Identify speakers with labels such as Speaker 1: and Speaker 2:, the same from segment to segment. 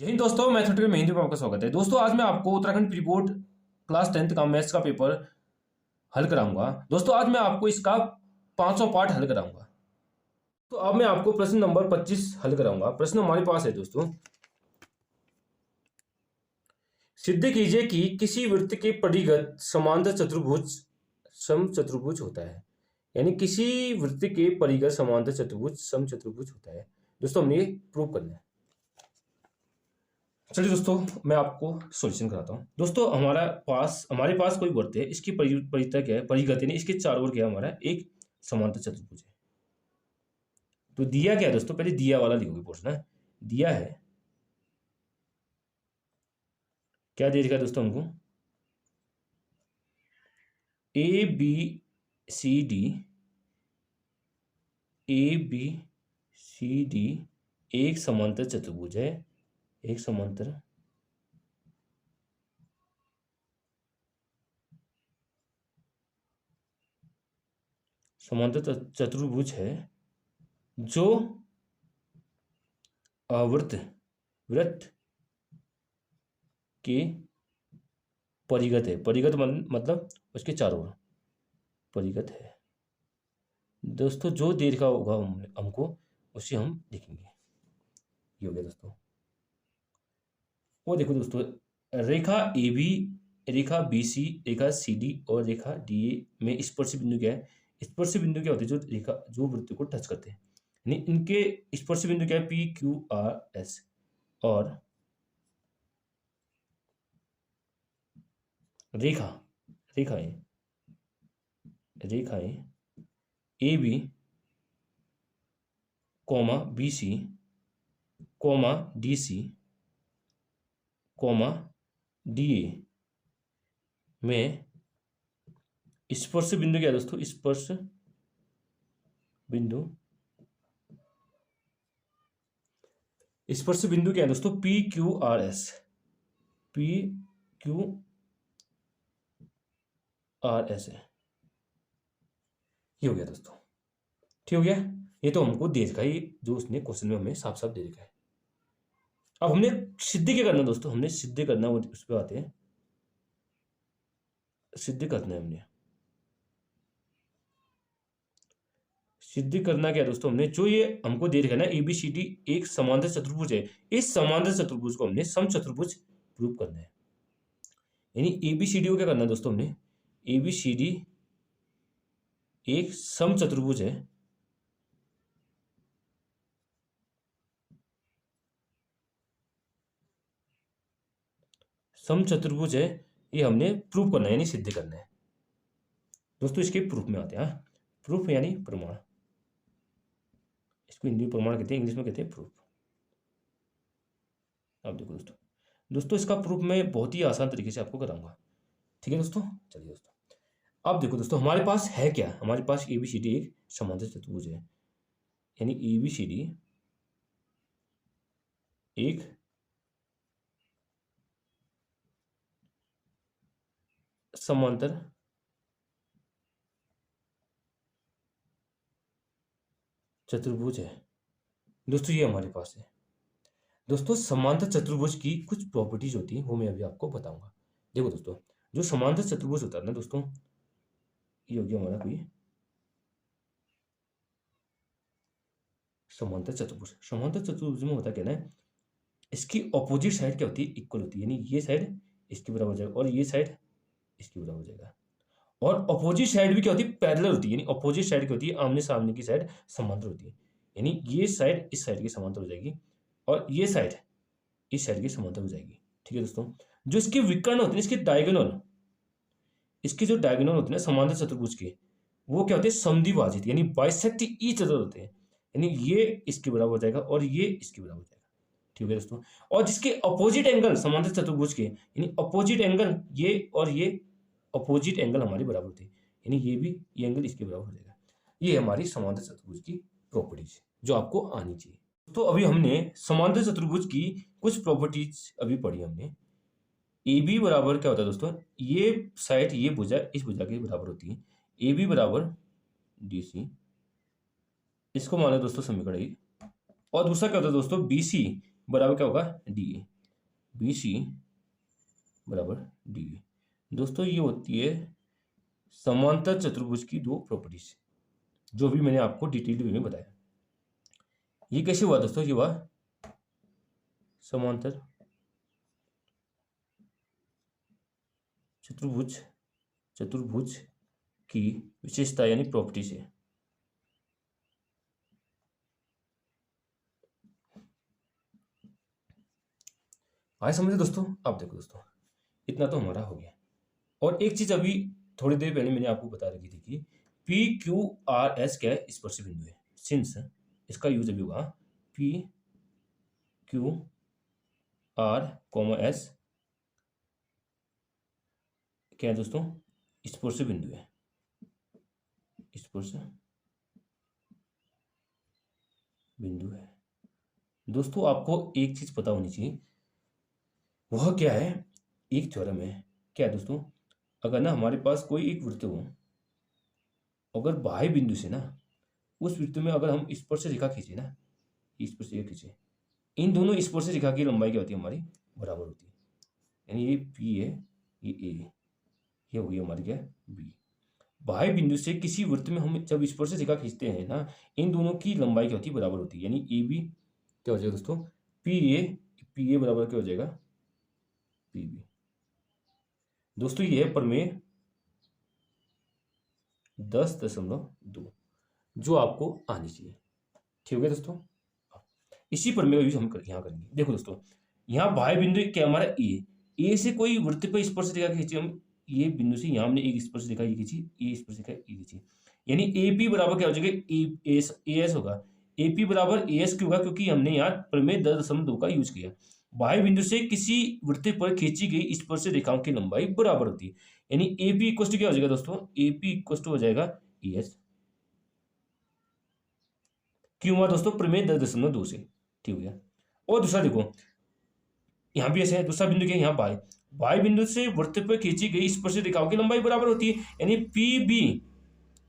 Speaker 1: जय हिंद दोस्तों, मैथमेटिकल में हिंदी में आपका स्वागत है। दोस्तों आज मैं आपको Uttarakhand pre board class 10th का मैथ्स का पेपर हल कराऊंगा। दोस्तों आज मैं आपको इसका 500 पार्ट हल कराऊंगा। तो अब मैं आपको प्रश्न नंबर 25 हल कराऊंगा। प्रश्न हमारे पास है दोस्तों, सिद्ध कीजिए कि किसी वृत्त के परिघत समांतर चतुर्भुज समचतुर्भुज होता है। यानी किसी वृत्त के परिघत समांतर चतुर्भुज समचतुर्भुज होता है। दोस्तों हमने ये प्रूव करना है। चलिए दोस्तों मैं आपको सॉल्यूशन कराता हूँ। दोस्तों हमारे पास कोई वृत्त है, इसकी परिधि क्या है, परिघत यानी इसके चारों ओर क्या है, हमारा एक समांतर चतुर्भुज है। तो दिया क्या है दोस्तों, पहले दिया वाला लिखोगे प्रश्न। दिया है, क्या दे रखा है दोस्तों हमको, A B C D, A B C D एक समांतर चतुर्भुज है, एक समांतर चतुर्भुज है जो वृत्त के परिघत है। परिघत मतलब उसके चारों ओर परिघत है। दोस्तों जो दे रखा होगा हमको उसे हम लिखेंगे। ये हो गया दोस्तों। वो देखो दोस्तों, रेखा ए बी, रेखा बी सी, रेखा सी डी और रेखा डी ए में स्पर्श बिंदु क्या है। स्पर्श बिंदु क्या होते हैं, जो रेखा जो वृत्त को टच करते हैं। यानी इनके स्पर्श बिंदु क्या है, पी क्यू आर एस। और रेखाएं A B comma B C comma D C comma D A में स्पर्श बिंदु क्या है दोस्तों, स्पर्श बिंदु क्या है दोस्तों, P Q R S. P Q R S है। ये हो गया दोस्तों, ठीक हो गया। ये तो हमको दे रखा है, जो उसने क्वेश्चन में हमें साफ साफ दे रखा है। अब हमने सिद्ध क्या करना दोस्तों, हमने सिद्ध करना, उस पर आते हैं। सिद्ध करना है हमने, सिद्ध करना क्या दोस्तों, हमने जो ये हमको दे रखा है ना, एबीसीडी एक समांतर चतुर्भुज है। इस समांतर चतुर्भुज को हमने समचतुर्भुज प्रूव करना है। यानी एबीसीडी को क्या करना है दोस्तों, हमने एबीसीडी एक समचतुर्भुज है, समचतुर्भुज है, ये हमने प्रूव करना है यानी सिद्ध करना है। दोस्तों इसके प्रूफ में आते हैं। प्रूफ यानी प्रमाण, इसको हिंदी में प्रमाण कहते हैं, इंग्लिश में कहते हैं प्रूफ। अब देखो दोस्तों इसका प्रूफ मैं बहुत ही आसान तरीके से आपको कराऊंगा। ठीक है दोस्तों, चलिए दोस्तों अब देखो दोस्तों, हमारे पास है क्या, हमारे पास एबीसीडी एक समांतर चतुर्भुज है। यानी एबीसीडी एक समांतर चतुर्भुज है। दोस्तों ये हमारे पास है। दोस्तों समांतर चतुर्भुज की कुछ प्रॉपर्टीज होती है, वो मैं अभी आपको बताऊंगा। देखो दोस्तों, जो समांतर चतुर्भुज होता है ना दोस्तों, ये हो गया हमारा कोई समांतर चतुर्भुज। समांतर चतुर्भुज में होता क्या ना, इसकी ऑपोजिट साइड क्या होती है, इक्वल होती है। यानी ये साइड इसके बराबर हो जाएगा और ये साइड इसके बराबर हो जाएगा। और ऑपोजिट साइड भी क्या होती है, पैरेलल होती है। यानी ऑपोजिट साइड क्या होती है, आमने सामने की साइड समांतर होती है। यानी ये साइड इस साइड की समांतर हो जाएगी और ये साइड इस साइड की समांतर हो जाएगी। ठीक है दोस्तों, जो इसके विकर्ण होते हैं, इसके डायगोनल, इसके जो डायगोनल होते हैं समांतर चतुर्भुज के, वो क्या होते हैं, समद्विभाजित यानी बाइसेक्ट ईच अदर होते हैं। यानी ये इसके बराबर हो जाएगा और ये इसके बराबर हो जाएगा। ठीक है दोस्तों, और जिसके अपोजिट एंगल समांतर चतुर्भुज के, यानी अपोजिट एंगल ये और ये अपोजिट एंगल हमारे बराबर होते हैं। यानी ये भी ये एंगल इसके बराबर हो जाएगा। ये हमारी समांतर चतुर्भुज की प्रॉपर्टीज जो आपको आनी चाहिए। तो अभी हमने समांतर चतुर्भुज की कुछ प्रॉपर्टीज अभी पढ़ी हमने। ए बी बराबर क्या होता है दोस्तों, ये साइड ये भुजा इस भुजा के बराबर होती है। ए बी बराबर डी सी, इसको मानो दोस्तों समीकरण। और दूसरा क्या होता है दोस्तों, बी सी बराबर क्या होगा डी ए, बी सी बराबर डी ए। दोस्तों ये होती है समांतर चतुर्भुज की दो प्रॉपर्टीज, जो भी मैंने आपको डिटेल वे में बताया। ये कैसे हुआ दोस्तों? ये हुआ समांतर चतुर्भुज चतुर्भुज की विशेषता यानी प्रॉपर्टी से। आए समझे दोस्तों? आप देखो दोस्तों, इतना तो हमारा हो गया। और एक चीज अभी थोड़ी देर पहले मैंने आपको बता रखी थी कि पी क्यू आर एस क्या है? स्पर्श बिंदु है। सिंस इसका यूज अभी होगा P Q R comma S क्या है दोस्तों? स्पर्श बिंदु है। स्पर्श बिंदु है। दोस्तों आपको एक चीज पता होनी चाहिए, वह क्या है? एक थ्योरम है। क्या है दोस्तों? अगर ना हमारे पास कोई एक वृत्त हो, अगर बाह्य बिंदु से ना उस वृत्त में अगर हम स्पर्श रेखा खींचे ना, स्पर्श रेखा खींचे, इन दोनों स्पर्श रेखा की लंबाई क्या होती है? हमारी बराबर होती है। यानी ये पी है, ये ए है, ये हो गई हमारी क्या? बी। बाह्य बिंदु से किसी वृत्त में हम जब स्पर्श रेखा खींचते हैं ना, इन दोनों की लंबाई क्या होती है? बराबर होती है। यानी ए बी क्या हो जाएगा दोस्तों? पी ए बराबर क्या हो जाएगा? P B. दोस्तों ये है प्रमेय 10.2 जो आपको आनी चाहिए। ठीक हो गया दोस्तों? इसी प्रमेय का यूज हम यहाँ करेंगे। देखो दोस्तों, यहाँ बाह्य बिंदु क्या हमारा ए से कोई वृत्त पर स्पर्श रेखा खींची, हम ये बिंदु से यहाँ हमने एक स्पर्श रेखा ये खींची, ये स्पर्श रेखा ये खींची, यानी एपी बराबर क्या हो जाएगा? ए एस होगा। एपी बराबर ए एस क्यों होगा? क्योंकि हमने यहाँ प्रमेय 10.2 का यूज किया। बाह्य बिंदु से किसी वृत्त पर खींची गई स्पर्श रेखाओं की लंबाई बराबर होती है। यानी एपी इक्वल टू क्या हो जाएगा दोस्तों? एपी इक्वल टू हो जाएगा ए एस। क्यों हुआ दोस्तों? प्रमेय 10.2 से। ठीक हो गया। और दूसरा देखो, यहाँ भी ऐसे है। दूसरा बिंदु क्या है? यहाँ बाह्य बाह्य बिंदु से वृत्त पर खींची गई स्पर्श रेखाओं की लंबाई बराबर होती है। यानी पी बी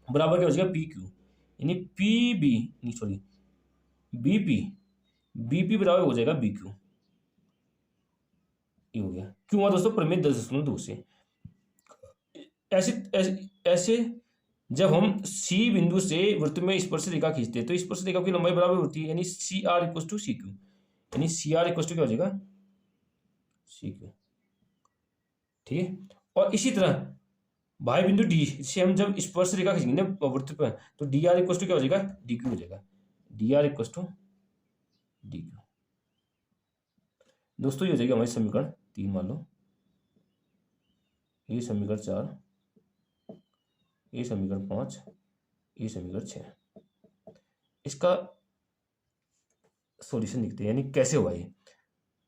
Speaker 1: बराबर क्या हो जाएगा? P Q. यानी पी बी नहीं सॉरी बीपी बीपी बराबर हो जाएगा बी क्यू। ये हो गया। क्यों हुआ दोस्तों? प्रमेय 10.2 से। ऐसे ऐसे ऐसे जब हम सी बिंदु से वृत्त में स्पर्श रेखा खींचते हैं तो स्पर्श रेखा की लंबाई बराबर होती है। यानी C R equal to C Q. यानी सी आर इक्वल टू क्या हो जाएगा? C Q. ठीक है। और इसी तरह बाह्य बिंदु डी से हम जब स्पर्श रेखा खींचेंगे ना वृत्त पर, तो डी आर इक्वल टू क्या हो जाएगा? डी क्यू हो जाएगा। D R equal to D Q. दोस्तों ये हो जाएगा हमारी समीकरण 3 मान लो, ये समीकरण 4, ये समीकरण 5, ये समीकरण 6। इसका सॉल्यूशन लिखते हैं, यानी कैसे हुआ ये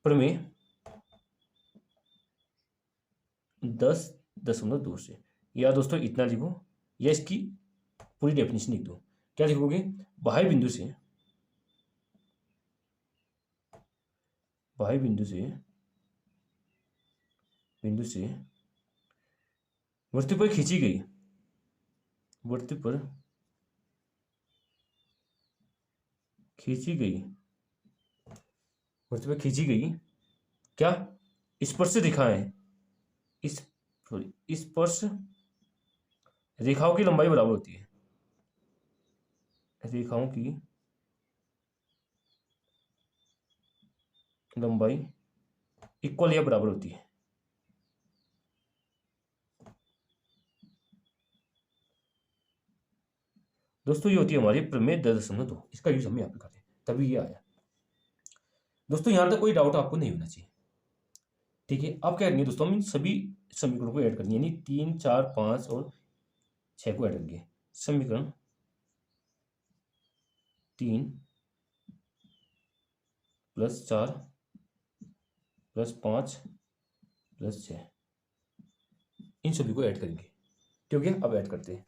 Speaker 1: प्रमेय 10.2 से। या दोस्तों इतना लिखो, या इसकी पूरी डेफिनेशन लिख दो। क्या लिखोगे? बाह्य बिंदु से वृत्त पर खींची गई वृत्त पर खींची गई क्या? स्पर्श रेखाएं, इस स्पर्श रेखाओं की लंबाई बराबर होती है। रेखाओं की लंबाई इक्वल या बराबर होती है। दोस्तों ये होती है हमारी प्रमेय 10.2। इसका यूज हम यहाँ पे करते हैं, तभी ये आया। दोस्तों यहां तक कोई डाउट आपको नहीं होना चाहिए। ठीक है। अब क्या करेंगे दोस्तों? हम इन सभी समीकरणों को ऐड करेंगे, यानी 3, 4, 5 और 6 को ऐड करेंगे। समीकरण 3 + 4 + 5 + 6, इन सभी को ऐड करेंगे। ठीक है। अब ऐड करते हैं।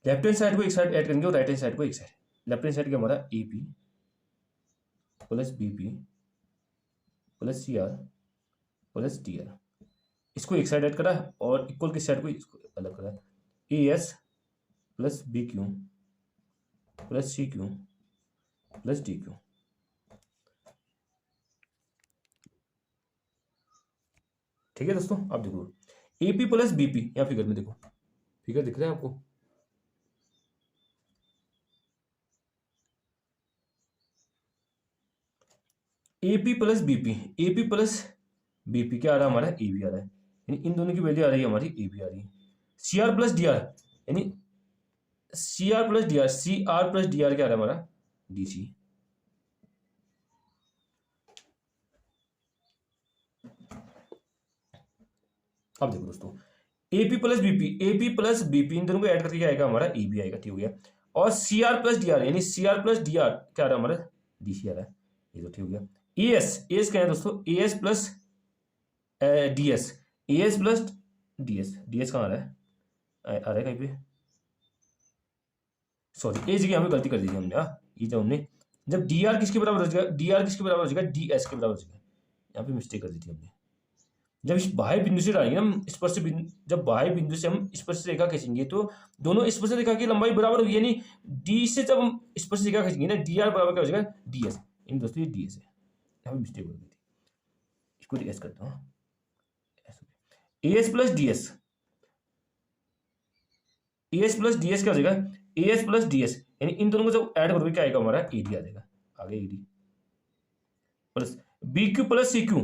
Speaker 1: लेफ्ट हैंड साइड को एक साइड ऐड करेंगे और राइट हैंड साइड को एक साइड। लेफ्ट हैंड साइड क्या हमारा? A P + B P + C R + D R. इसको एक साइड ऐड करा और इक्वल की साइड को इसको अलग करा। A S + B Q + C Q + D Q. ठीक है दोस्तों, आप देखो एपी प्लस बीपी, यहाँ फिगर में देखो, फिगर दिख रहा है आपको, AP plus BP, AP plus BP क्या आ रहा है हमारा, ए बी आ रहा है, यानी इन दोनों की वैल्यू आ रही है हमारी ए बी आ रही है। C R plus D R, यानी C R plus D R, C R plus D R क्या आ रहा है हमारा, डी सी। अब देखो दोस्तों AP plus BP, AP plus BP इन दोनों को ऐड करके क्या आएगा हमारा, ए बी आएगा, ठीक हो गया। और C R plus D R, यानी C R plus D R क्या आ रहा है हमारा, डी सी आ रहा है, ये तो ठीक हो गया। ए एस क्या है दोस्तों, A S plus D S, A S plus D S, D S कहाँ आ रहा है, आ रहा है कहीं पे, सॉरी ए जगह हमें गलती कर दी थी हमने, ये जब हमने जब डी आर किसके बराबर हो जाएगा, डी आर किसके बराबर हो जाएगा, डी एस के बराबर हो जाएगा, यहाँ पे मिस्टेक कर दी थी हमने। जब इस बाह्य बिंदु से डालेंगे हम स्पर्श बिंदु, जब बाह्य बिंदु से हम स्पर्श रेखा खींचेंगे तो दोनों स्पर्श रेखा की लंबाई बराबर होगी, यानी डी से जब हम स्पर्श रेखा खींचेंगे ना, डी आर बराबर क्या हो जाएगा, डी एस। इन दोस्तों ये डी एस है, यहाँ पे मिस्टेक हो गई थी, इसको एस करता हूँ, A S plus D S, A S plus D S क्या हो जाएगा, A S plus D S, यानी इन दोनों को जब ऐड करोगे क्या आएगा हमारा, ए डी आ जाएगा, आगे A D plus B Q plus C Q,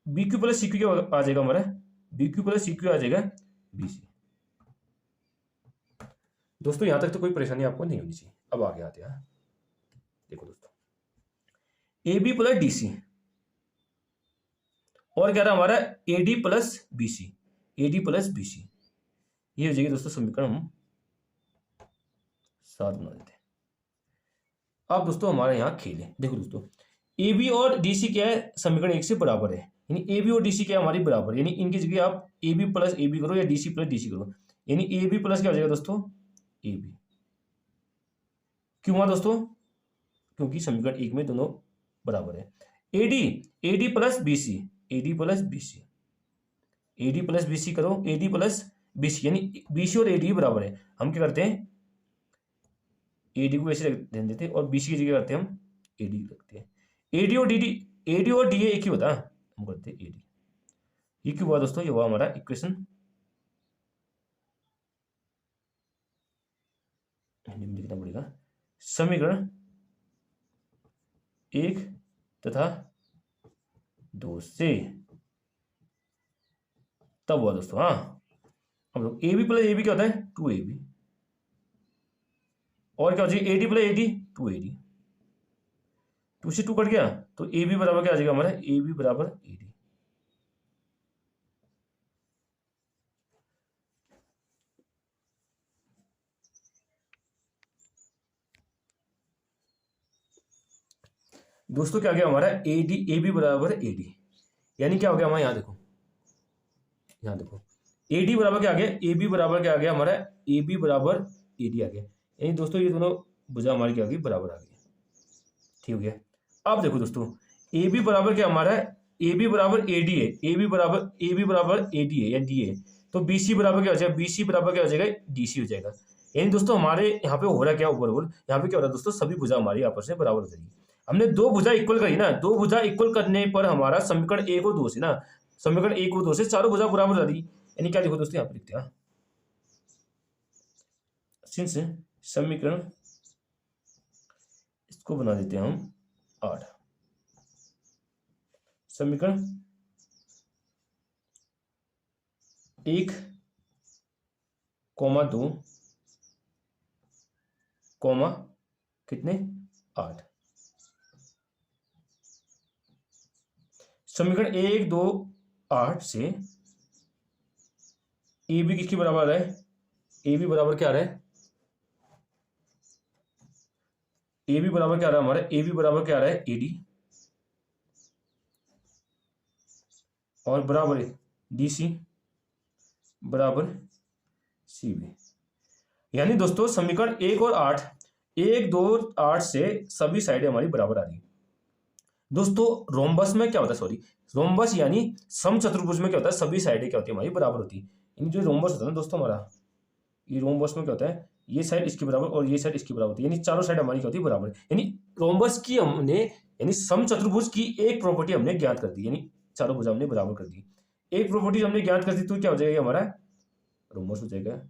Speaker 1: B Q plus C Q क्या आ जाएगा हमारा, B Q plus C Q आ जाएगा बी सी। दोस्तों यहां तक तो कोई परेशानी आपको नहीं होनी चाहिए। अब आगे आते हैं, देखो दोस्तों A B plus D C और क्या रहा हमारा, A D plus B C, A D plus B C, ये हो जाएगी दोस्तों समीकरण हम 7 बना देते हैं। अब दोस्तों हमारे यहाँ खेल है, देखो दोस्तों ए बी और डी सी क्या है, समीकरण 1 से बराबर है, यानी ए बी और डी सी क्या है हमारी बराबर, यानी इनकी जगह आप A B plus A B करो या D C plus D C करो, यानी ए बी प्लस क्या हो जाएगा दोस्तों, ए बी। क्यों हुआ दोस्तों, क्योंकि समीकरण 1 में दोनों बराबर है। A D plus B C, A D plus B C, A D plus B C करो, A D plus B C, यानी बी सी और ए डी बराबर है, हम क्या करते हैं ए डी को ऐसे रख देते हैं और बी सी की जगह करते हैं हम ए डी रखते हैं। ए डी और डी डी, ए डी और डी ए एक ही होता है, हम करते हैं ए डी। ये क्यों हुआ दोस्तों, ये हुआ हमारा इक्वेशन लिखना पड़ेगा, समीकरण 1 तथा 2 से, तब हुआ दोस्तों। हाँ हम लोग A B plus A B क्या होता है, 2 ए बी, और क्या हो जाएगा ए D plus A D, 2 A D, 2 से 2 कट गया तो ए बी बराबर क्या आ जाएगा हमारा, ए बी बराबर ए डी। दोस्तों क्या हो गया हमारा, ए डी, ए बी बराबर ए डी, यानी क्या हो गया हमारा, यहाँ देखो, यहाँ देखो ए डी बराबर क्या आ गया, ए बी बराबर क्या आ गया हमारा, ए बी बराबर ए डी आ गया, यानी दोस्तों ये दोनों भुजा हमारी क्या आ गई, बराबर आ गई, ठीक हो गया। अब देखो दोस्तों ए बी बराबर क्या हमारा, ए बी बराबर ए डी है, ए बी बराबर ए डी है या डी है, तो बी सी बराबर क्या हो जाएगा, बी सी बराबर क्या हो जाएगा, डी सी हो जाएगा। यानी दोस्तों हमारे यहाँ पे हो रहा क्या, ओवरऑल यहाँ पे क्या हो रहा है दोस्तों, सभी भुजा हमारी आपस में बराबर हो जाएगी। हमने दो भुजा इक्वल करी ना, दो भुजा इक्वल करने पर हमारा समीकरण 1 और 2 से ना, समीकरण 1 और 2 से चारों भुजा बराबर हो रही, यानी क्या देखो दोस्तों यहाँ पर लिखते हैं, सिंस समीकरण, इसको बना देते हैं हम 8, समीकरण 1, 2, कितने 8, समीकरण 1, 2, 8 से ए बी किसके बराबर है, ए बी बराबर क्या आ रहा है, ए बी बराबर क्या आ रहा है हमारा, ए बी बराबर क्या आ रहा है, ए डी, और बराबर डी सी बराबर सी बी। यानी दोस्तों समीकरण 1 और 8, 1, 2, 8 से सभी साइडें हमारी बराबर आ रही है। दोस्तों रोम्बस में क्या होता है, सॉरी रोम्बस यानी समचतुर्भुज में क्या होता है, सभी साइडें क्या होती है हमारी बराबर होती है। इन जो रोम्बस होता है ना दोस्तों हमारा, ये रोम्बस में क्या होता है, ये साइड इसके बराबर और ये साइड इसके बराबर होती है, यानी चारों साइड हमारी क्या होती है, बराबर। यानी रोम्बस की हमने, यानी समचतुर्भुज की एक प्रॉपर्टी हमने ज्ञात कर दी, यानी चारों भुजा हमने बराबर कर दी। एक प्रॉपर्टी हमने ज्ञात कर दी तो क्या हो जाएगा हमारा रोम्बस हो जाएगा।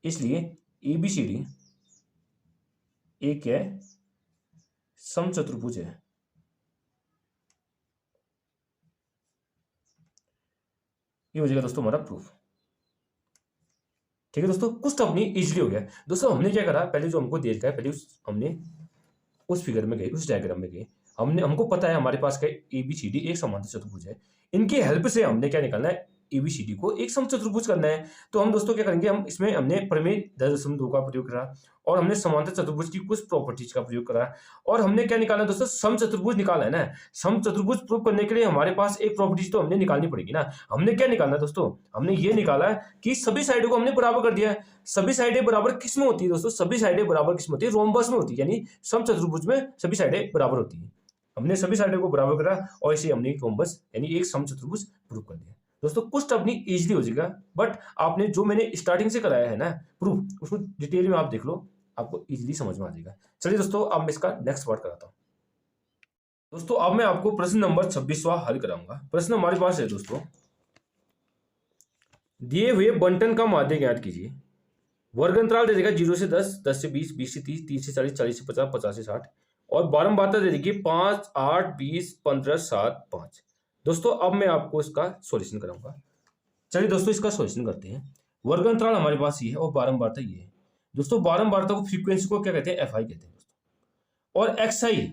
Speaker 1: इसलिए ABCD एक है समचतुर्भुज है। ये हो जाएगा दोस्तों हमारा प्रूफ। ठीक है दोस्तों, कुछ तो अपनी इजीली हो गया। दोस्तों हमने क्या करा, पहले जो हमको दे रखा है पहले हमने उस फिगर में गए, उस डायग्राम में गए, हमको पता है हमारे पास क्या ABCD एक समांतर चतुर्भुज है। इनकी हेल्प से हमने क्या निकालना है, ABCD को एक समचतुर्भुज करना है। तो हम दोस्तों क्या करेंगे, हम इसमें हमने प्रमेय 10.2 का प्रयोग करा और हमने समांतर चतुर्भुज की कुछ प्रॉपर्टीज का प्रयोग करा और हमने क्या निकाला दोस्तों, समचतुर्भुज निकाला है ना। समचतुर्भुज प्रूव करने के लिए हमारे पास एक प्रॉपर्टीज तो हमने निकालनी पड़ेगी ना। हमने क्या निकालना दोस्तों, हमने ये निकाला कि सभी साइडों को हमने बराबर कर दिया है। सभी साइडें बराबर किस में होती है दोस्तों, सभी साइडें बराबर किस में होती है, रोम्बस में होती है, यानी समचतुर्भुज में सभी साइडें बराबर होती है। हमने सभी साइडों को बराबर करा और इसे हमने रोम्बस यानी एक समचतुर्भुज प्रूव कर दिया। दोस्तों कुछ अपनी इजीली हो जाएगा, बट आपने जो मैंने स्टार्टिंग से कराया है ना प्रूफ, उसको डिटेल में आप देख लो, आपको इजीली समझ में आ जाएगा। चलिए दोस्तों अब मैं इसका नेक्स्ट पार्ट कराता हूं। दोस्तों अब मैं आपको प्रश्न नंबर 26वां हल कराऊंगा। प्रश्न हमारे पास है दोस्तों, दिए हुए बंटन का माध्य ज्ञात कीजिए। वर्ग अंतराल दे देगा 0 से 10, 10 से 20, 20 से 30, 30 से 40, 40 से 50, 50 से 60 और बारंबारता दे देगी 5, 8, 20, 15, 7, 5। दोस्तों अब मैं आपको इसका सॉल्यूशन कराऊंगा। चलिए दोस्तों इसका सॉल्यूशन करते हैं। वर्ग अंतराल हमारे पास ये है और बारंबारता ये है। दोस्तों बारंबारता को फ्रीक्वेंसी को क्या कहते हैं, FI कहते हैं दोस्तों। और XI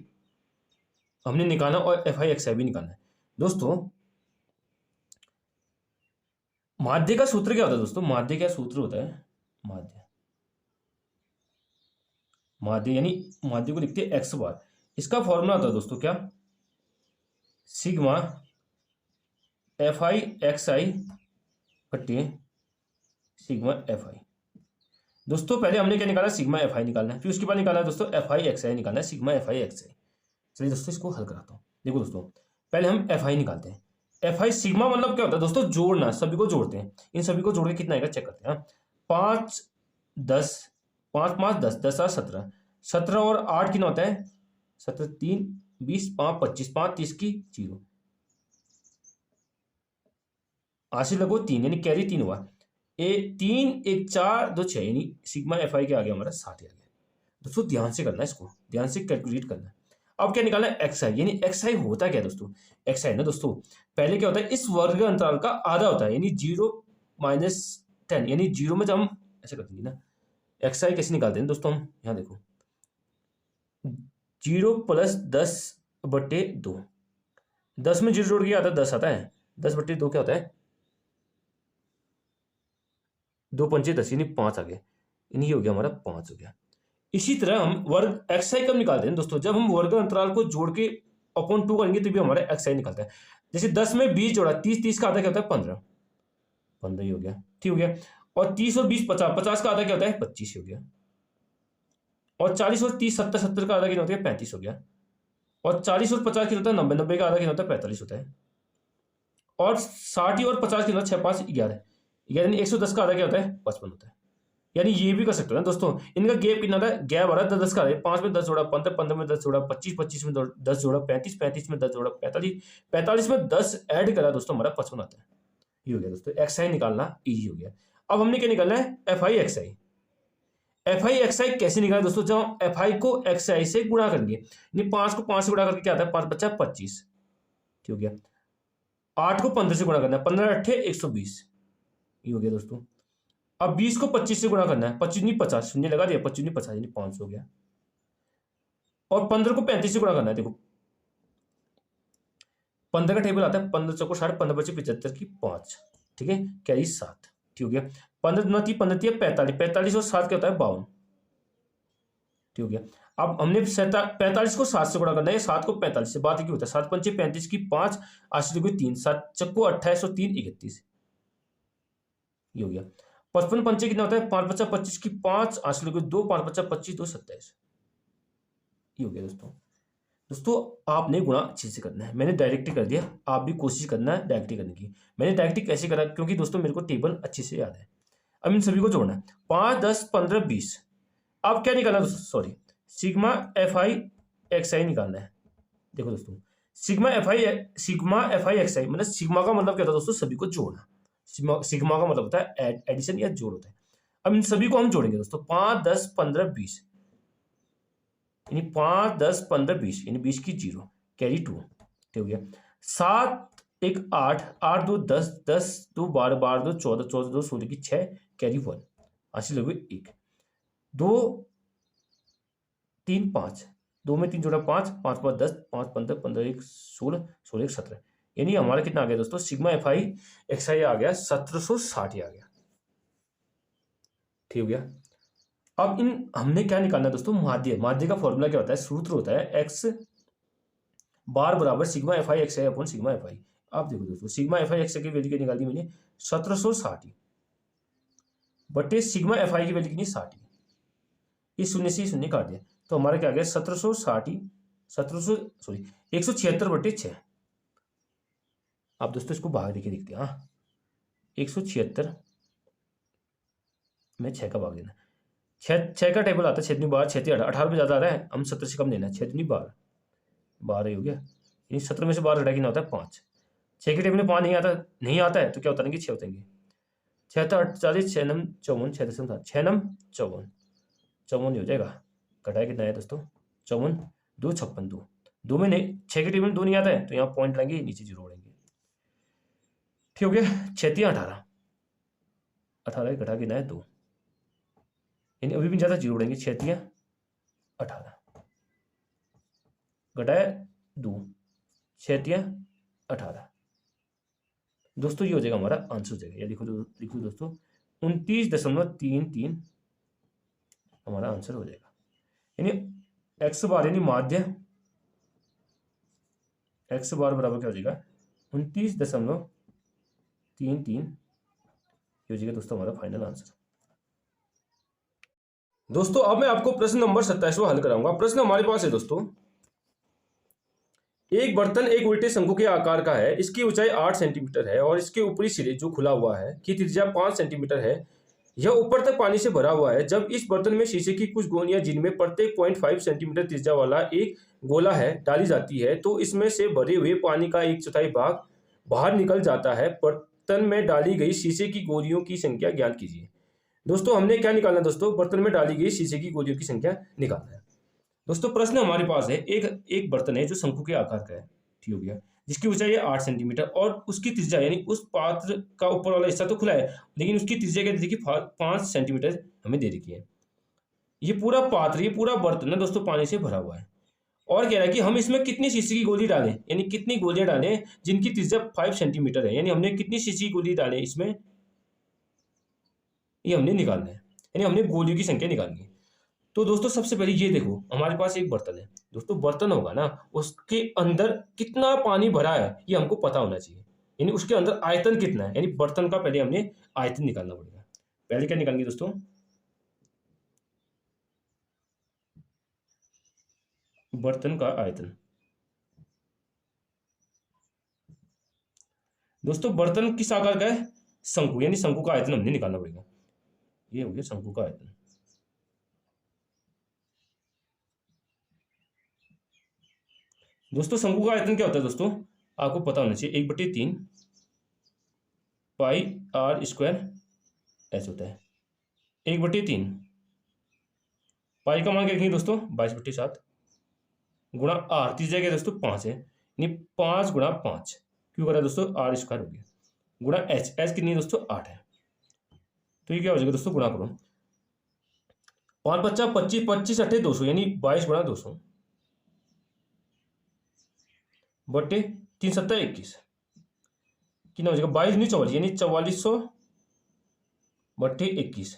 Speaker 1: हमने निकाला और FI XI भी निकालना है। दोस्तों माध्य का सूत्र क्या होता है दोस्तों, माध्य का सूत्र होता है माध्य यानी माध्य को लिखते हैं x बार। इसका फॉर्मूला होता है दोस्तों क्या, सिग्मा FI XI बट्टे सिग्मा FI। दोस्तों पहले हमने क्या निकाला, सिग्मा FI निकालना है, फिर उसके बाद निकाला दोस्तों FI XI निकालना है, सिग्मा FI XI। चलिए दोस्तों इसको हल कराता हूँ। देखो दोस्तों पहले हम FI निकालते हैं। FI सिग्मा मतलब क्या होता है दोस्तों, जोड़ना, सभी को जोड़ते हैं। इन सभी को जोड़ के कितना आएगा चेक करते हैं। 5, 10, 5, 5, 10, 10, 7, 17, 17 और 8 कितना होता है, 17, 3, 20, 5, 25, 5, 30 की 0, आशी लगो 3 यानी कैरी 3 हुआ। 3, 1, 4, 2, 6 यानी सिग्मा FI के आगे हमारा 60 आ गया। दोस्तों ध्यान से करना है, इसको ध्यान से कैलकुलेट करना है। अब क्या निकालना है, XI यानी XI होता क्या है दोस्तों, XI ना दोस्तों पहले क्या होता है, इस वर्ग अंतराल का आधा होता है, यानी 0 - 10 यानी 0 में जब हम ऐसे कर देंगे ना, XI कैसे निकालते हैं दोस्तों, हम यहाँ देखो 0 + 10 बट्टे 2, 10 में 0 जोड़ के आता है 10 आता है, 10 बट्टे 2 क्या होता है 2 पंचे 10 यानी 5 आ गए, यानी ये हो गया हमारा 5 हो गया। इसी तरह हम वर्ग XI कब निकालते हैं दोस्तों, जब हम वर्ग अंतराल को जोड़ के अपॉन 2 करेंगे तो भी हमारा XI निकलता है। जैसे 10 में 20 जोड़ा 30, 30 का आधा क्या होता है 15, 15 ही हो गया, ठीक हो गया। और 30 और 20 50, 50 का आधा क्या होता है 25 हो गया। और 40 और 30 70, 70 का आधा कितना होता है 35 हो गया। और 40 और 50 कितना होता है 90, 90 का आधा कितना होता है 45 होता है। और 60 और 50 कितना 6, 5, 11, यानी 110 का आधा क्या होता है 55 होता है। यानी ये भी कर सकते हो ना दोस्तों, इनका गैप कितना था, गैप आ रहा है 10 का, 5 में 10 जोड़ा 15, 15 में 10 जोड़ा 25, 25 में 10 जोड़ा 35, 35 में 10 जोड़ा 45, 45 में 10 ऐड करा दोस्तों हमारा 55 आता है। ये हो गया दोस्तों, XI निकालना इजी हो गया। अब हमने क्या निकालना है, FI XI। FI XI कैसे निकाला दोस्तों, जब हम FI को XI से गुणा करेंगे, यानी 5 को 5 से गुणा करके क्या आता है 5 × 5 = 25, ठीक हो गया। 8 को 15 से गुणा करना है, 15 × 8 = 120, ये हो गया दोस्तों। अब 20 को 25 से गुणा करना है, 25 नहीं 50, शून्य लगा दिया, 25 नहीं 50 यानी 500 हो गया। और 15 को 35 से गुणा करना है, देखो 15 का टेबल आता है 15 चौको 60, 15 × 5 = 75 की 5, ठीक है, कैरी 7, ठीक हो गया। 15 × 9 = 15, 45, 45 और 7 क्या होता है 52, ठीक हो गया। अब हमने 45 को 7 से गुणा करना है, 7 को 45 से, बात क्या होता है 7 × 5 = 35 की 5, 80 को 3, 7 चक्को 28 और 3 31, ये हो गया। 55 पंचे कितना होता है 5 × 5 = 25 की 5, 80 को 2, 5 × 5 = 25, 2 27, ये हो गया दोस्तों। दोस्तों आपने गुणा अच्छे से करना है, मैंने डायरेक्ट कर दिया, आप भी कोशिश करना है डायरेक्ट करने की। मैंने डायरेक्ट कैसे करा, क्योंकि दोस्तों मेरे को टेबल अच्छे से याद है। अब इन सभी को जोड़ना है, 5, 10, 15, 20। अब क्या निकालना दोस्तों, सॉरी सिग्मा FI XI निकालना है। देखो दोस्तों सिग्मा एफ आई एक्स आई, मतलब सिग्मा का मतलब क्या होता है दोस्तों, सभी को जोड़ना। सिग्मा का मतलब होता है एडिशन या जोड़ होता है। अब इन सभी को हम जोड़ेंगे दोस्तों, 5 10 15 20, यानी 5 10 15 20, यानी 20 की 0 कैरी 2, ठीक हो गया। 7 1 8 8 2 10 10 2 12 12 2 14 14 2 16 की 6 कैरी 1, हासिल हो गई 1। 2 3 5, 2 में 3 जोड़ा 5 5 5 10 5 15 15 1 16 16 1 17, यानी हमारा कितना आ गया दोस्तों, सिग्मा एफ आई एक्स आई आ गया 1760 आ गया, ठीक हो गया। अब इन हमने क्या निकालना है दोस्तों, माध्य। माध्य का फॉर्मूला क्या होता है, सूत्र होता है एक्स बार बराबर sigma F I x I upon sigma F I. आप देखो दोस्तों, सिग्मा एफ आई एक्स आई की वैल्यू क्या निकाल दी मैंने, 1760 बटे सिग्मा एफ आई की वैल्यू कितनी, 60। इस शून्य से शून्य काट दिया तो हमारा क्या आ गया, 1760 176 बटे 6। आप दोस्तों इसको भाग देके देखते हैं। हाँ, 176 में 6 का भाग देना, 6 का टेबल आता है 6 दूनी 12 6 18 18 में ज्यादा आ रहा है, हम 70 से कम देना है, 6 दूनी 12 12 ही हो गया, यानी 17 में से 12 घटा कितना होता है 5। 6 के टेबल में 5 नहीं आता है तो क्या उतारेंगे, 6 उतारेंगे, 6 तो 48 6 नम 54 6 दशमलव 6 नम 54 54 हो जाएगा, घटाया कितना है दोस्तों 54 2 56 2 में नहीं, 6 के टेबल में 2 नहीं आता है तो यहाँ पॉइंट लेंगे, नीचे 0 उड़ेंगे, ठीक हो गया। 6 18 18 घटा कितना है 2, यानी अभी भी ज्यादा 0 उड़ेंगे, 6 18 घटाया 2 6 18 दोस्तों, ये हो जाएगा हमारा आंसर हो जाएगा। या लिखो दोस्तों 29.33 हमारा आंसर हो जाएगा, यानी एक्स बार यानी माध्य, एक्स बार बराबर क्या हो जाएगा 29.33 हो जाएगा दोस्तों हमारा फाइनल आंसर। दोस्तों अब मैं आपको प्रश्न नंबर 27वां हल कराऊंगा। प्रश्न हमारे पास है दोस्तों, एक बर्तन एक उल्टे शंकु के आकार का है, इसकी ऊंचाई 8 सेंटीमीटर है और इसके ऊपरी सिरे जो खुला हुआ है की त्रिज्या 5 सेंटीमीटर है। यह ऊपर तक पानी से भरा हुआ है। जब इस बर्तन में शीशे की कुछ गोलियां जिनमें प्रत्येक 0.5 सेंटीमीटर त्रिज्या वाला एक गोला है डाली जाती है तो इसमें से भरे हुए पानी का 1/4 भाग बाहर निकल जाता है। बर्तन में डाली गई शीशे की गोलियों की संख्या ज्ञात कीजिए। दोस्तों हमने क्या निकालना है दोस्तों, बर्तन में डाली गई शीशे की गोलियों की संख्या निकालना है। दोस्तों प्रश्न हमारे पास है, एक बर्तन है जो शंकु के आकार का है, ठीक हो गया, जिसकी ऊंचाई है 8 सेंटीमीटर और उसकी त्रिज्या यानी उस पात्र का ऊपर वाला हिस्सा तो खुला है लेकिन उसकी त्रिज्या क्या देखिए 5 सेंटीमीटर हमें दे रखी है। ये पूरा पात्र, ये पूरा बर्तन है दोस्तों पानी से भरा हुआ है और कह रहा है कि हम इसमें कितनी शीशे की गोली डालें, यानी कितनी गोलियां डालें जिनकी त्रिज्या 5 सेंटीमीटर है, यानी हमने कितनी शीशे की गोली डालें इसमें, ये हमने निकालना है, यानी हमने गोलियों की संख्या निकालनी है। तो दोस्तों सबसे पहले ये देखो हमारे पास एक बर्तन है दोस्तों, बर्तन होगा ना उसके अंदर कितना पानी भरा है ये हमको पता होना चाहिए, यानी उसके अंदर आयतन कितना है, यानी बर्तन का पहले हमने आयतन निकालना पड़ेगा। पहले क्या निकालेंगे दोस्तों, बर्तन का आयतन। दोस्तों बर्तन किस आकार का है, शंकु, यानी शंकु का आयतन हमने निकालना पड़ेगा। ये हो गया शंकु का आयतन। दोस्तों शंकु का आयतन क्या होता है दोस्तों, आपको पता होना चाहिए 1/3 पाई आर स्क्वायर ऐसे होता है। 1/3 पाई का मान क्या रखेंगे दोस्तों 22/7 गुणा आर, तीस जगह दोस्तों 5 है, यानी 5 गुणा 5 क्यों करा दोस्तों, आर स्क्वायर हो गया, गुणा एच, एच कितनी है दोस्तों 8 है। तो ये क्या हो जाएगा दोस्तों, गुणा करो 5 बच्चा 25 25 अट्ठे 200 यानी 22 गुणा 200 बटे 3 7 21 कितना हो जाएगा 22 नहीं 44 यानी 4400 बटे 21,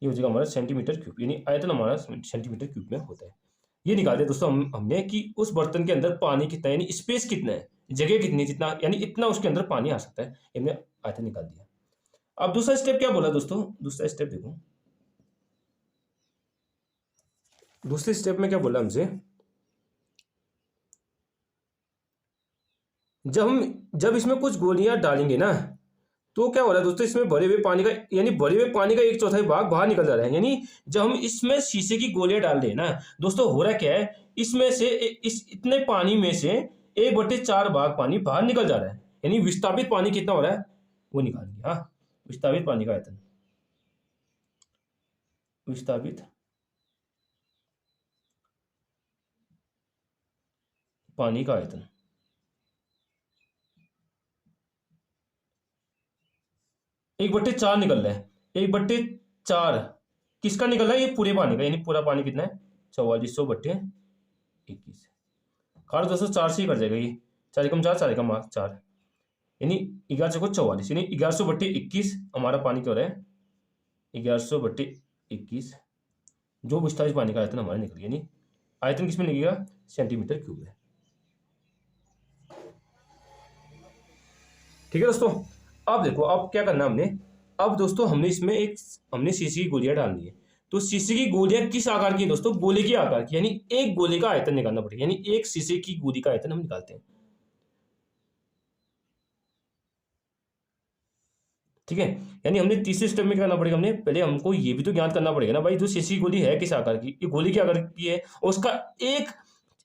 Speaker 1: ये हो जाएगा हमारा सेंटीमीटर क्यूब, यानी आयतन हमारा सेंटीमीटर क्यूब में होता है। ये निकाल दिया दोस्तों हमने कि उस बर्तन के अंदर पानी कितना है, यानी स्पेस कितना है, जगह कितनी, जितना यानी इतना उसके अंदर पानी आ सकता है, हमने आयतन निकाल दिया। अब दूसरा स्टेप क्या बोला दोस्तों, दूसरा स्टेप देखो, दूसरे स्टेप में क्या बोला हमसे, जब इसमें कुछ गोलियां डालेंगे ना तो क्या हो रहा है दोस्तों, इसमें भरे हुए पानी का यानी भरे हुए पानी का 1/4 भाग बाहर निकल जा रहा है। यानी जब हम इसमें शीशे की गोलियां डाल रहे हैं ना दोस्तों, हो रहा क्या है, इसमें से इस इतने पानी में से 1/4 भाग पानी बाहर निकल जा रहा है, यानी विस्थापित पानी कितना हो रहा है वो निकाल दिया। हाँ, विस्थापित पानी का आयतन, विस्थापित पानी का आयतन, 1/4 निकल रहा है। 1/4 किसका निकल रहा है? ये पूरे पानी का, यानी पूरा पानी कितना है 4400/21। कार दोस्तों 4 से ही कर जाएगा ये, 4 एकम 4, 4 एकम 4, यानी 1144, यानी 1100/21 हमारा पानी क्या हो रहा है 1100/21, जो विस्तारित पानी का आयतन हमारा निकल गया। यानी आयतन किसमें लगेगा? सेंटीमीटर क्यूब में। ठीक है दोस्तों, अब देखो अब क्या करना हमने। अब दोस्तों हमने इसमें हमने शीशी की गोलियां डालनी है। तो शीशे की गोलियां किस आकार की है दोस्तों? गोले के आकार की, यानी एक गोले का आयतन निकालना पड़ेगा, यानी एक शीशे की गोली का आयतन हम निकालते हैं। ठीक है, यानी हमने तीसरे स्टेप में क्या करना पड़ेगा, हमने पहले हमको ये भी तो ज्ञात करना पड़ेगा ना भाई, जो शीशी की गोली है किस आकार की, ये गोली के आकार की है, और उसका एक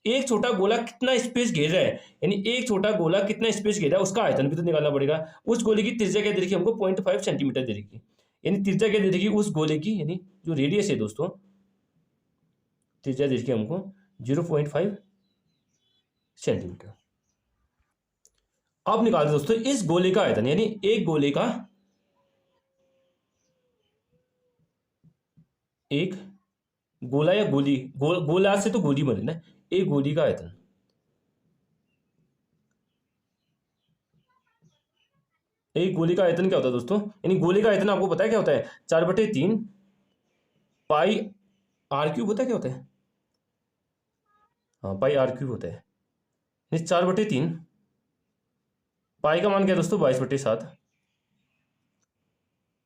Speaker 1: एक छोटा गोला कितना स्पेस घेर रहा है, यानी एक छोटा गोला कितना स्पेस घेर रहा है उसका आयतन भी तो निकालना पड़ेगा। उस गोले की त्रिज्या क्या दे रखी है हमको? 0.5 सेंटीमीटर दे रखी है, यानी त्रिज्या क्या दे रखी है उस गोले की, यानी जो रेडियस है दोस्तों, त्रिज्या दे रखी है हमको 0.5 सेंटीमीटर। अब निकालते दोस्तों इस गोले का आयतन, यानी एक गोले का, एक गोला या गोली, गोला से तो गोली बने ना, एक गोली का आयतन, एक गोली का आयतन क्या होता है दोस्तों? यानी गोले का आयतन आपको पता है क्या होता है? 4/3 पाई आर क्यूब होता है, क्या होता है? हाँ, पाई आर क्यूब होता है। यानी 4/3 पाई का मान क्या है दोस्तों? 22/7,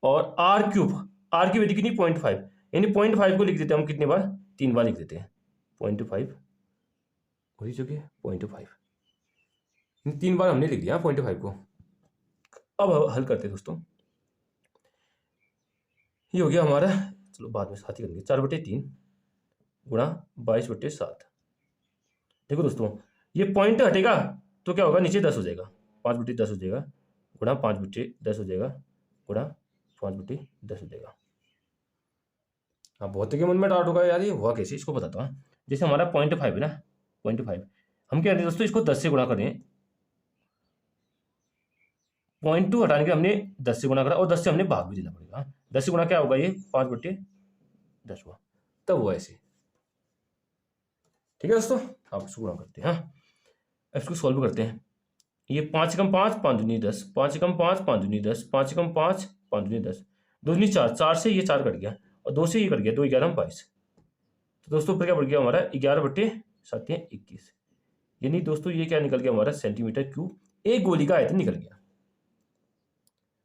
Speaker 1: और आर क्यूब वैल्यू कितनी? 0.5, यानी 0.5 को लिख देते हैं हम कितने बार? 3 बार लिख देते हैं। 0.5 हो चुकी है 0.5, 3 बार हमने लिख दिया 0.5 को। अब हल करते हैं दोस्तों, ये हो गया हमारा, चलो बाद में साथ ही करेंगे, 4/3 गुणा 22/7। देखो दोस्तों ये पॉइंट हटेगा तो क्या होगा? नीचे 10 हो जाएगा, 5/10 हो जाएगा, गुणा 5/10 हो जाएगा, गुणा 5/10 हो जाएगा। हाँ, बहुत के मन में डाउट होगा यार ये हुआ कैसे, इसको बताता हूँ। जैसे हमारा 0.5 है ना, 0.5 हम क्या करते हैं दोस्तों, इसको 10 से गुणा करें, 0.2 हटाने के हमने 10 से गुणा करा, और 10 से हमने भाग भी देना पड़ेगा। 10 से गुणा क्या होगा? ये 5/10 हुआ, तब हुआ ऐसे। ठीक है दोस्तों, आप इसको गुणा करते हैं। हाँ, इसको सॉल्व करते हैं। ये 5 एकम 5, 5 दूनी 10, 5 एकम 5, 5 दूनी 10, 5 एकम 5, 5 दूनी 10, 2 दूनी 4, 4 से ये 4 कट गया, और 2 से ये कट गया, 2 11 22। तो दोस्तों ऊपर क्या बढ़ गया हमारा? 11/7 21, यानी दोस्तों ये क्या निकल गया हमारा? Centimetre cube. एक गोली का आयतन निकल गया।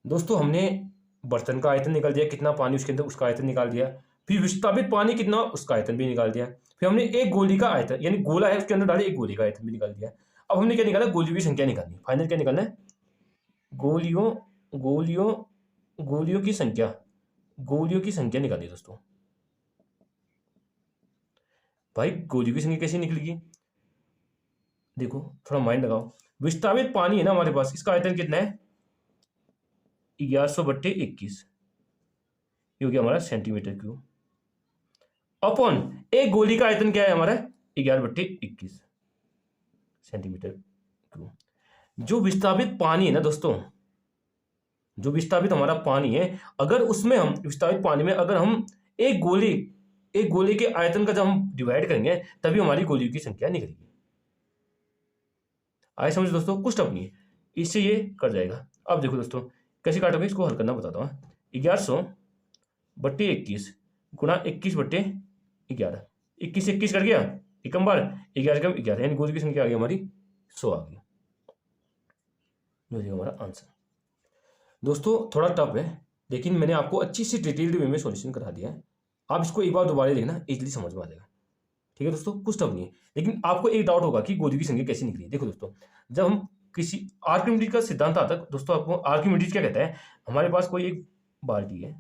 Speaker 1: दोस्तों हमने बर्तन का आयतन निकाल दिया, कितना पानी उसके अंदर, उसका आयतन निकाल दिया। फिर विस्थापित पानी कितना, उसका आयतन भी निकाल दिया। फिर हमने एक गोली का आयतन, यानी गोला है उसके अंदर डाले, एक गोली का आयतन भी निकाल दिया। अब हमने क्या निकाला? गोलियों की संख्या निकालनी। फाइनल क्या निकालना है? गोलियों गोलियों गोलियों की संख्या, गोलियों की संख्या निकालिए दोस्तों। भाई गोलियों की संख्या कैसे निकलेगी? देखो थोड़ा माइंड लगाओ। विस्थापित पानी है ना हमारे पास, इसका आयतन कितना है? 1100/21, ये हो गया हमारा सेंटीमीटर क्यूब। अपॉन एक गोली का आयतन क्या है हमारा? 11/21 सेंटीमीटर क्यूब। जो विस्थापित पानी है ना दोस्तों, जो विस्थापित हमारा पानी है, अगर उसमें हम विस्थापित पानी में अगर हम एक गोले के आयतन का जब हम डिवाइड करेंगे तभी हमारी गोलियों की संख्या निकलेगी। आए समझ दोस्तों? कुछ टफ नहीं है, इससे ये कर जाएगा। अब देखो दोस्तों कैसे काटोगे, इसको हल करना बताता हूँ। 1100/21 गुणा 21/11, 21 से 21 कर गया, एकम बार 11 एकम 11, यानी गोली की संख्या आ गई हमारी 100 आ गई, जो हमारा आंसर। दोस्तों थोड़ा टफ है, लेकिन मैंने आपको अच्छी सी डिटेल्ड वे में सॉल्यूशन करा दिया है। आप इसको एक बार दोबारा देखना, इजीली समझ में आ जाएगा। ठीक है दोस्तों, कुछ टफ नहीं है, लेकिन आपको एक डाउट होगा कि गोली की संख्या कैसे निकली। देखो दोस्तों, जब हम किसी आर्किमिडीज का सिद्धांत आता है दोस्तों, आपको आर्किमिडीज क्या कहता है? हमारे पास कोई एक बाल्टी है,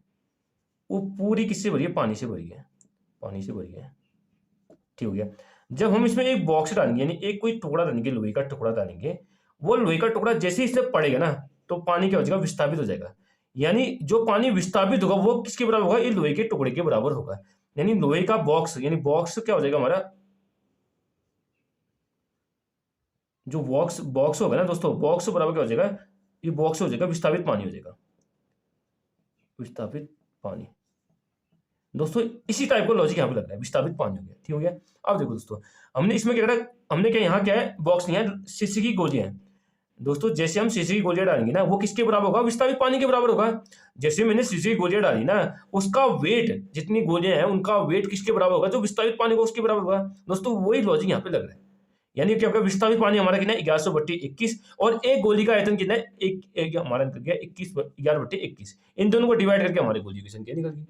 Speaker 1: वो पूरी किससे भरी है? पानी से भरी है, पानी से भरी है। ठीक हो गया। जब हम इसमें एक बॉक्स डालेंगे यानी एक कोई टुकड़ा डालेंगे, लोहे का टुकड़ा डालेंगे, वो लोहे का टुकड़ा जैसे ही इससे पड़ेगा ना तो पानी क्या हो जाएगा, विस्थापित हो जाएगा। यानी जो पानी विस्थापित होगा वो किसके बराबर होगा, ये लोहे के टुकड़े के बराबर होगा। यानी लोहे का बॉक्स यानी बॉक्स क्या हो जाएगा हमारा, जो बॉक्स बॉक्स होगा ना दोस्तों, बॉक्स बराबर क्या हो जाएगा, ये बॉक्स हो जाएगा विस्थापित पानी हो जाएगा, विस्थापित पानी। दोस्तों इसी टाइप का लॉजिक यहाँ पे लग रहा है, विस्थापित पानी हो गया, ठीक हो गया। अब देखो दोस्तों, हमने इसमें क्या करा, हमने क्या यहाँ क्या है, बॉक्स नहीं है, शीशे की गोलियां हैं। दोस्तों जैसे हम शीशे की गोलियां डालेंगे ना, वो किसके बराबर होगा, विस्थापित पानी के बराबर होगा। जैसे मैंने शीशे की गोलियां डाली ना, उसका वेट, जितनी गोलियां हैं उनका वेट किसके बराबर होगा, जो विस्थापित पानी होगा उसके बराबर होगा। दोस्तों वही लॉजिक यहाँ पे लग रहा है। यानी क्या होगा, विस्थापित पानी हमारा कितना है, 1100/21, और एक गोली का आयतन कितना है, एक हमारा निकल गया 11/21। इन दोनों को डिवाइड करके हमारी गोली की संख्या निकल गई।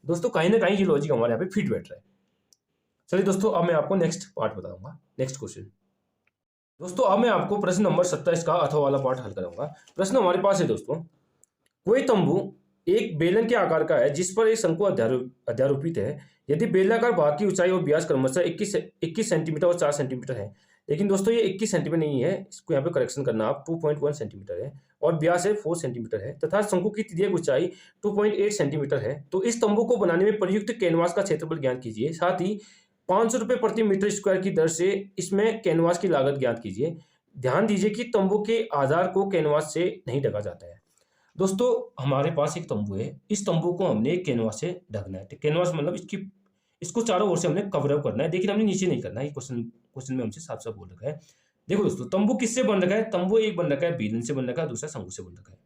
Speaker 1: दोस्तों कहीं ना कहीं ये लॉजिक हमारे यहाँ पे फिट बैठ रहा है। चलिए दोस्तों, अब मैं आपको नेक्स्ट पार्ट बताऊंगा, नेक्स्ट क्वेश्चन। दोस्तों अब मैं आपको प्रश्न नंबर 27 का अथवा वाला पार्ट हल कराऊंगा। प्रश्न हमारे पास है दोस्तों, कोई तंबू एक बेलन के आकार का है जिस पर एक शंकु अध्यारोपित है। यदि बेलनाकार भाग की ऊंचाई और व्यास क्रमशः 21 सेंटीमीटर और 4 सेंटीमीटर है, लेकिन दोस्तों ये 21 सेंटीमीटर नहीं है, इसको यहाँ पे करेक्शन करना, आप 2.1 सेंटीमीटर है और व्यास है 4 सेंटीमीटर है, तथा शंकु की तिर्यक ऊंचाई 2.8 सेंटीमीटर है, तो इस तंबू को बनाने में प्रयुक्त कैनवास का क्षेत्रफल ज्ञात कीजिए। साथ ही 500 रुपये प्रति मीटर स्क्वायर की दर से इसमें कैनवास की लागत ज्ञात कीजिए। ध्यान दीजिए कि तंबू के आधार को कैनवास से नहीं ढका जाता है। दोस्तों हमारे पास एक तंबू है, इस तंबू को हमने कैनवास से ढकना है। कैनवास मतलब इसको चारों ओर से हमने कवर अप करना है, लेकिन हमने नीचे नहीं करना है। ये क्वेश्चन में हमसे साफ साफ बोल रखा है। देखो दोस्तों, तंबू किससे बन रखा है, तंबू एक बन रखा है बेलन से बन रखा है, दूसरा शंकु से बन रखा है।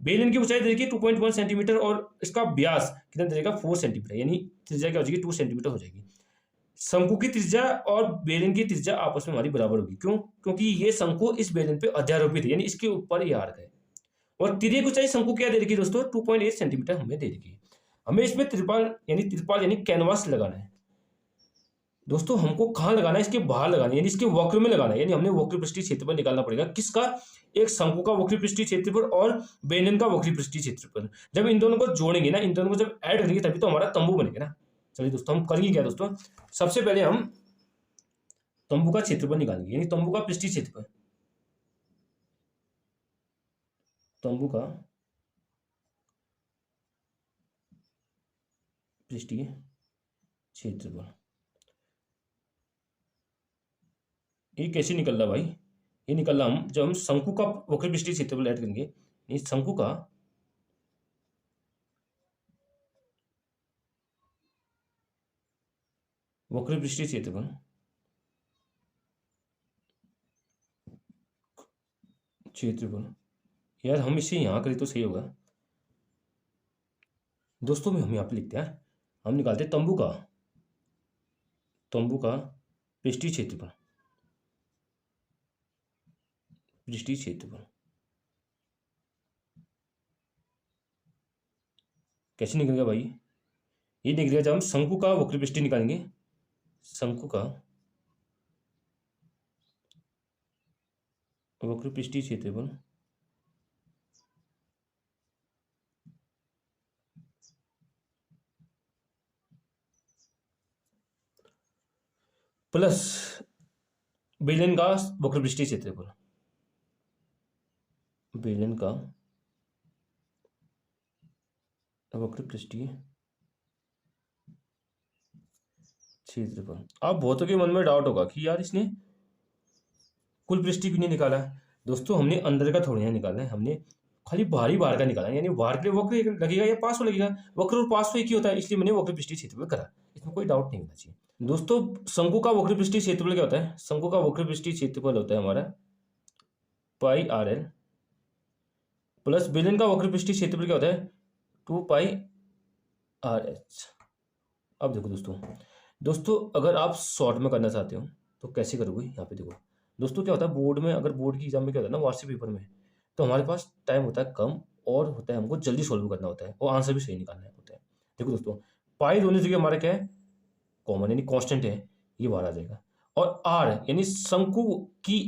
Speaker 1: बेलन की ऊंचाई देखिए 2.1 सेंटीमीटर और इसका व्यास कितना देगा, 4 सेंटीमीटर, यानी त्रिज्या क्या हो जाएगी, 2 सेंटीमीटर हो जाएगी। शंकु की त्रिज्या और बेलन की त्रिज्या आपस में हमारी बराबर होगी। क्यों, क्योंकि ये शंकु इस बेलन पे अध्यारोपित है, यानी इसके ऊपर ये आर्क है। और तिर्यक ऊंचाई शंकु क्या दे रखी है दोस्तों, 2.8 सेंटीमीटर हमें दे रखी है। हमें इसमें त्रिपाल यानी कैनवास लगाना है। दोस्तों हमको कहाँ लगाना है, इसके बाहर लगाना है, यानी इसके वक्र में लगाना है। यानी हमने वक्र पृष्ठीय क्षेत्रफल निकालना पड़ेगा, किसका, एक शंकु का वक्र पृष्ठीय क्षेत्रफल और बेलन का वक्र पृष्ठीय क्षेत्रफल। जब इन दोनों को जोड़ेंगे ना, इन दोनों को जब ऐड करेंगे तभी तो हमारा तंबू बनेगा ना। चलिए दोस्तों हम करेंगे क्या दोस्तों, सबसे पहले हम तंबू का क्षेत्रफल निकालेंगे, यानी तंबू का पृष्ठीय क्षेत्रफल, तंबू का पृष्ठीय क्षेत्रफल। ये कैसे निकल रहा भाई, ये निकल रहा हम जब हम शंकु का वक्र पृष्ठीय क्षेत्रफल ऐड करेंगे, यानी शंकु का वक्र पृष्ठीय क्षेत्रफल यार हम इसे यहां करें तो सही होगा। दोस्तों में हम यहाँ पे लिखते हैं, हम निकालते हैं तंबू का पृष्ठीय क्षेत्रफल, कैसे निकलेगा भाई, ये निकलेगा जब हम शंकु का वक्र पृष्ठीय निकालेंगे, शंकु का वक्र पृष्ठीय क्षेत्रफल प्लस बेलन का वक्र पृष्ठीय क्षेत्रफल, बेलन का वक्र पृष्ठीय क्षेत्रफल। आप बहुतों के मन में डाउट होगा कि यार इसने कुल पृष्ठीय क्यों नहीं निकाला है। दोस्तों हमने अंदर का थोड़ी ना निकाला है, हमने खाली बाहर का निकाला है, यानी बाहर के लिए वक्र लगेगा या पास लगेगा, वक्र और पास तो एक ही होता है, इसलिए मैंने वक्र पृष्ठीय क्षेत्रफल करा, इसमें कोई डाउट नहीं होना चाहिए। दोस्तों शंकु का वक्र पृष्ठीय क्षेत्रफल क्या होता है, शंकु का वक्र पृष्ठीय क्षेत्रफल होता है हमारा πr_l प्लस बेलन का वक्र पृष्ठीय क्षेत्रफल क्या होता है 2πr_h। अब देखो दोस्तों अगर आप शॉर्ट में करना चाहते हो तो कैसे करोगे, यहाँ पे देखो दोस्तों क्या होता है, बोर्ड में अगर बोर्ड की एग्जाम में क्या होता है ना, वार्षिक पेपर में, तो हमारे पास टाइम होता है कम और होता है हमको जल्दी सॉल्व करना होता है और आंसर भी सही निकालना होता है। देखो दोस्तों पाई दोनों जगह हमारा क्या है, कॉमन यानी कांस्टेंट है, ये बाहर आ जाएगा, और आर यानी शंकु की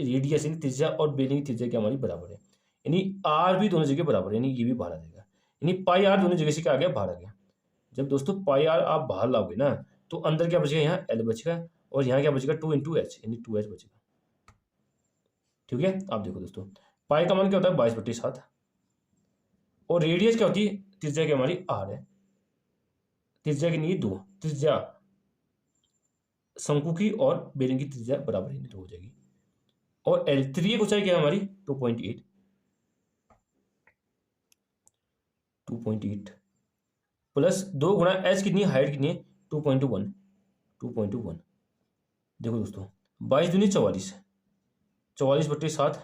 Speaker 1: रेडियस यानी त्रिज्या और बेलन की त्रिज्या क्या हमारी बराबर है, यानी आर भी दोनों जगह बराबर है, यानी ये भी बाहर आ जाएगा, यानी पाई आर दोनों जगह से क्या आ गया, बाहर आ गया। जब दोस्तों पाई आर आप बाहर लाओगे ना तो अंदर क्या बचेगा, यहाँ एल बचेगा और यहाँ क्या बचेगा 2 इंटू एच, यानी 2h बचेगा। ठीक है, आप देखो दोस्तों, पाई का मान क्या होता है 22/7, और रेडियस क्या होती है, त्रिज्या की हमारी r है, त्रिज्या की नहीं 2, त्रिज्या शंकु की और बेलन की त्रिज्या बराबर है, 2 हो जाएगी। और एल त्रिज्या की ऊंचाई क्या है हमारी 2.8, 2.8 प्लस 2 गुणा एच कितनी, हाइट कितनी है 2.1, 2.1। देखो दोस्तों 22 दूनी 44, 44/7।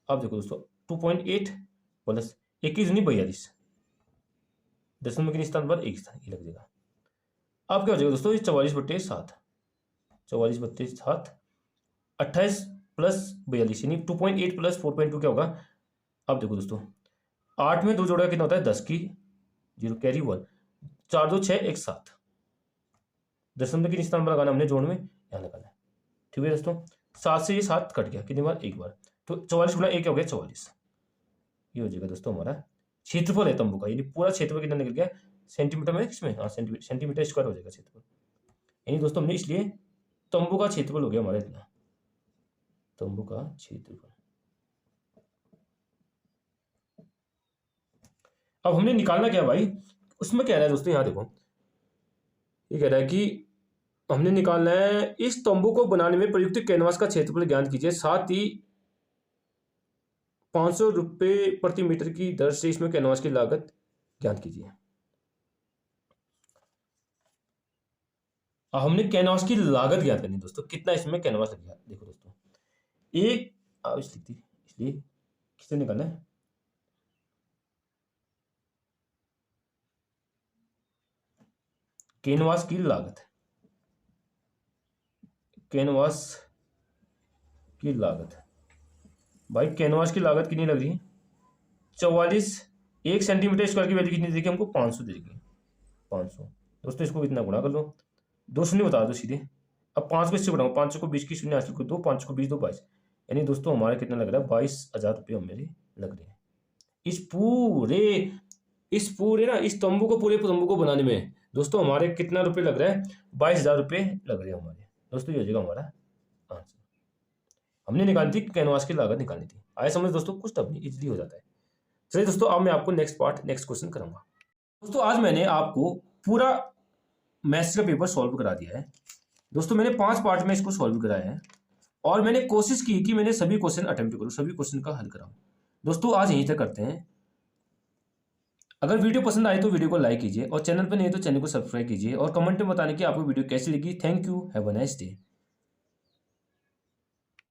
Speaker 1: अब देखो दोस्तों 2.8 प्लस 21 दूनी 42, दशमलव के स्थान पर एक स्थान, ये लग जाएगा। अब क्या हो जाएगा दोस्तों, ये 44/7, 44/7 28 प्लस 42, यानी 2.8 प्लस 4.2 क्या होगा। अब देखो दोस्तों 8 में 2 जोड़ा कितना होता है 10 की 0 कैरी 1, 4 2 6 1 7, दशमलव के स्थान पर लगाना हमने जोड़ में, यहाँ लगाना है। ठीक है दोस्तों, 7 से ये 7 कट गया, कितनी बार, एक बार, तो 44 गुणा 1 हो गया 44। ये हो जाएगा दोस्तों हमारा क्षेत्रफल है तंबू का, यानी पूरा क्षेत्रफल कितना निकल गया सेंटीमीटर में, इसमें हाँ सेंटीमीटर स्क्वायर हो जाएगा क्षेत्रफल। यानी दोस्तों हमने इसलिए तंबू का क्षेत्रफल हो गया हमारा इतना, तंबू का क्षेत्रफल। अब हमने निकालना क्या भाई, उसमें कह रहा है दोस्तों, यहाँ देखो ये कह रहा है कि हमने निकालना है इस तंबू को बनाने में प्रयुक्त कैनवास का क्षेत्रफल ज्ञात कीजिए, साथ ही 500 रुपये प्रति मीटर की दर से इसमें कैनवास की लागत ज्ञात कीजिए। हमने कैनवास की लागत ज्ञात करनी दोस्तों, कितना इसमें कैनवास लगेगा। देखो दोस्तों एक इसलिए किससे निकालना है, कैनवास की लागत, कैनवास की लागत भाई, कैनवास की लागत कितनी लग रही है 44, 1 सेंटीमीटर स्क्वायर की वैल्यू कितनी देगी हमको 500 देगी, 500। दोस्तों इसको इतना गुणा कर लो, 2 शून्य बता दो सीधे। अब 5 को इससे बढ़ाओ, 500 को 20 की शून्य हासिल कर दो, 5 को 20 दो 22, यानी दोस्तों हमारा कितना लग रहा है 22,000 रुपये मेरे लग रहे हैं इस पूरे ना इस तंबू को, पूरे तंबू को बनाने में दोस्तों हमारे कितना रुपये लग रहा है 22,000 रुपये लग रहे हैं हमारे। दोस्तों ये हो जाएगा हमारा आंसर। हमने निकाली थी कैनवास की लागत निकालनी थी, आए समझ दोस्तों, कुछ टफ नहीं, इजीली हो जाता है। चलिए दोस्तों अब मैं आपको नेक्स्ट क्वेश्चन कराऊंगा। दोस्तों आज मैंने आपको पूरा मैथ्स का पेपर सॉल्व करा दिया है दोस्तों, मैंने 5 पार्ट में इसको सॉल्व कराया है और मैंने कोशिश की कि मैंने सभी क्वेश्चन अटेम्प्ट करूं, सभी क्वेश्चन का हल कराऊं। दोस्तों आज यहीं तक करते हैं। अगर वीडियो पसंद आए तो वीडियो को लाइक कीजिए और चैनल पर नहीं तो चैनल को सब्सक्राइब कीजिए और कमेंट में बताने की आपको वीडियो कैसी लगी। Thank you, have a nice day.